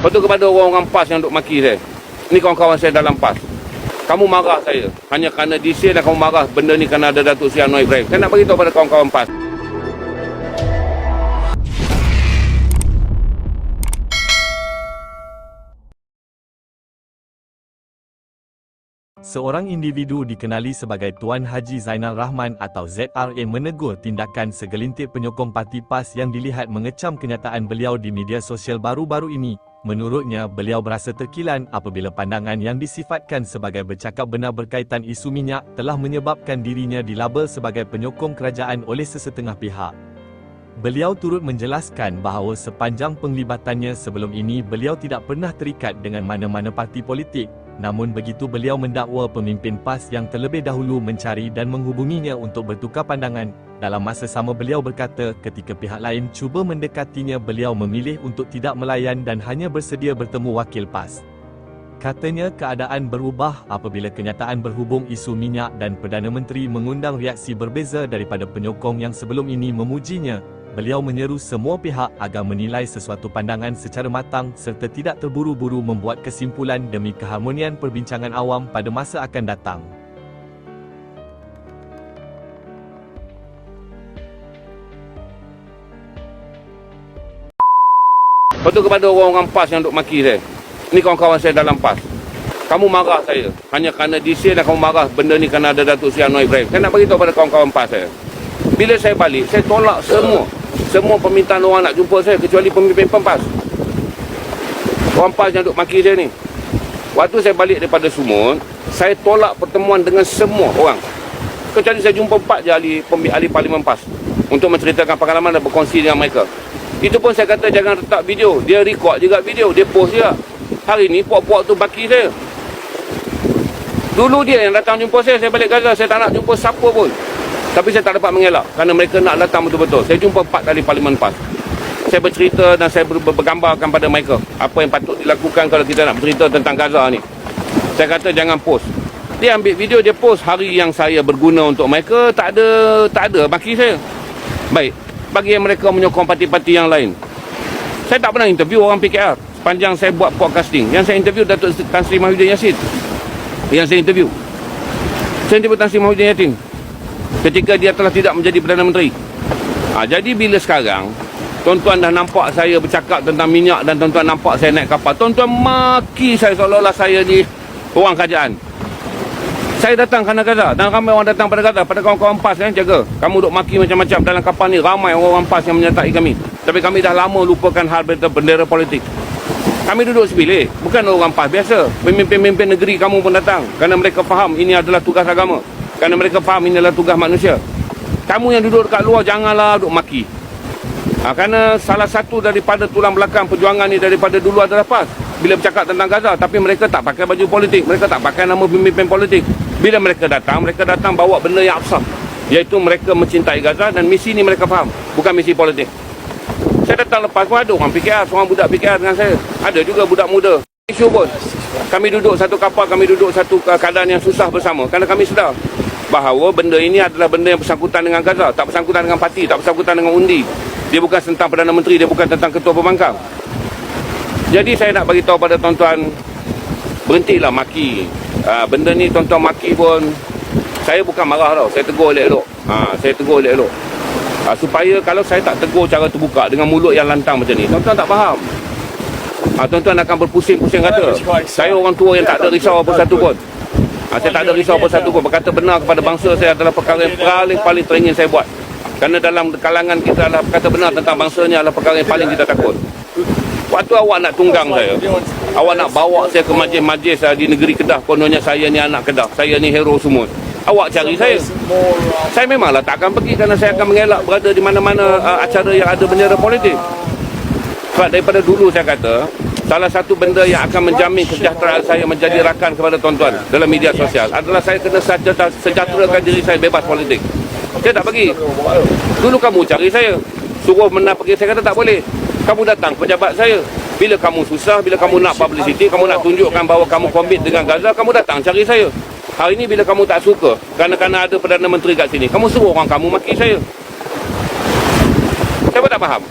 Lepas tu kepada orang-orang PAS yang duk maki saya. Ni kawan-kawan saya dalam PAS. Kamu marah saya. Hanya kerana DC dan kamu marah benda ni kerana ada Datuk Seri Anwar Ibrahim. Saya nak beritahu pada kawan-kawan PAS. Seorang individu dikenali sebagai Tuan Haji Zainal Rahman atau ZRA menegur tindakan segelintir penyokong parti PAS yang dilihat mengecam kenyataan beliau di media sosial baru-baru ini. Menurutnya, beliau berasa terkilan apabila pandangan yang disifatkan sebagai bercakap benar berkaitan isu minyak telah menyebabkan dirinya dilabel sebagai penyokong kerajaan oleh sesetengah pihak. Beliau turut menjelaskan bahawa sepanjang penglibatannya sebelum ini beliau tidak pernah terikat dengan mana-mana parti politik. Namun begitu beliau mendakwa pemimpin PAS yang terlebih dahulu mencari dan menghubunginya untuk bertukar pandangan. Dalam masa sama beliau berkata ketika pihak lain cuba mendekatinya beliau memilih untuk tidak melayan dan hanya bersedia bertemu wakil PAS. Katanya keadaan berubah apabila kenyataan berhubung isu minyak dan Perdana Menteri mengundang reaksi berbeza daripada penyokong yang sebelum ini memujinya. Beliau menyeru semua pihak agar menilai sesuatu pandangan secara matang serta tidak terburu-buru membuat kesimpulan demi keharmonian perbincangan awam pada masa akan datang. Lepas tu kepada orang-orang PAS yang duk maki saya. Ni kawan-kawan saya dalam PAS. Kamu marah saya. Hanya kerana DC dan kamu marah benda ni kerana ada Datuk Seri Anwar Ibrahim. Saya nak beritahu pada kawan-kawan PAS saya. Bila saya balik, saya tolak semua permintaan orang nak jumpa saya kecuali pemimpin PAS. Orang PAS yang duk maki saya ni. Waktu saya balik daripada Sumut, saya tolak pertemuan dengan semua orang. Kecuali saya jumpa 4 je ahli parlimen PAS untuk menceritakan pengalaman dan berkongsi dengan mereka. Itu pun saya kata jangan letak video. Dia record juga video, dia post juga. Hari ni puak-puak tu baki saya. Dulu dia yang datang jumpa saya balik Gaza. Saya tak nak jumpa siapa pun. Tapi saya tak dapat mengelak kerana mereka nak datang betul-betul. Saya jumpa 4 ahli parlimen PAS. Saya bercerita dan saya bergambarkan pada mereka apa yang patut dilakukan kalau kita nak bercerita tentang Gaza ni. Saya kata jangan post. Dia ambil video, dia post hari yang saya berguna untuk mereka, tak ada baki saya. Baik, bagi mereka menyokong parti-parti yang lain. Saya tak pernah interview orang PKR sepanjang saya buat podcasting. Yang saya interview Datuk Tan Sri Mahyudin Yassin. Yang saya interview Tan Sri Mahyudin Yassin ketika dia telah tidak menjadi Perdana Menteri. Jadi bila sekarang tuan-tuan dah nampak saya bercakap tentang minyak dan tuan-tuan nampak saya naik kapal, tuan-tuan maki saya seolah-olah saya ni orang kerajaan. Saya datang kerana Gaza dan ramai orang datang pada Gaza, pada kawan-kawan PAS kan, jaga. Kamu duk maki macam-macam dalam kapal ni, ramai orang-orang PAS yang menyertai kami. Tapi kami dah lama lupakan hal bendera politik. Kami duduk sebilik, bukan orang PAS biasa. Pemimpin-pemimpin negeri kamu pun datang kerana mereka faham ini adalah tugas agama. Kerana mereka faham ini adalah tugas manusia. Kamu yang duduk dekat luar janganlah duduk maki. Kerana salah satu daripada tulang belakang perjuangan ni daripada dulu adalah PAS. Bila bercakap tentang Gaza, tapi mereka tak pakai baju politik, mereka tak pakai nama pemimpin politik. Bila mereka datang bawa benda yang absah, iaitu mereka mencintai Gaza dan misi ni mereka faham, bukan misi politik. Saya datang lepas pun ada orang PKR, seorang budak PKR dengan saya. Ada juga budak muda. Isu pun. Kami duduk satu kapal, kami duduk satu keadaan yang susah bersama. Kerana kami sedar bahawa benda ini adalah benda yang bersangkutan dengan Gaza, tak bersangkutan dengan parti, tak bersangkutan dengan undi. Dia bukan tentang Perdana Menteri, dia bukan tentang Ketua Pembangkang. Jadi saya nak bagi tahu pada tuan-tuan, berhentilah maki. Benda ni tuan-tuan maki pun, saya bukan marah tau, saya tegur elok-elok. Saya tegur elok-elok. Supaya kalau saya tak tegur cara terbuka dengan mulut yang lantang macam ni, tuan-tuan tak faham. Tuan-tuan akan berpusing-pusing kata, saya orang tua yang tak ada risau apa satu pun. Saya tak ada risau apa satu pun. Berkata benar kepada bangsa saya adalah perkara yang paling teringin saya buat. Kerana dalam kalangan kita adalah berkata benar tentang bangsanya adalah perkara yang paling kita takut. Waktu awak nak tunggang saya, awak nak bawa saya ke majlis-majlis di negeri Kedah, kononnya saya ni anak Kedah, saya ni hero Sumut. Awak cari saya. Saya memanglah tak akan pergi kerana saya akan mengelak berada di mana-mana acara yang ada bendera politik. Sebab daripada dulu saya kata, salah satu benda yang akan menjamin kesejahteraan saya menjadi rakan kepada tuan-tuan dalam media sosial adalah saya kena sejahterakan diri saya bebas politik. Saya tak pergi. Dulu kamu cari saya, suruh pergi, saya kata tak boleh. Kamu datang pejabat saya. Bila kamu susah, bila kamu nak publicity, kamu nak tunjukkan bahawa kamu komit dengan Gaza, kamu datang cari saya. Hari ini bila kamu tak suka kerana ada Perdana Menteri kat sini, kamu suruh orang kamu maki saya. Siapa tak faham?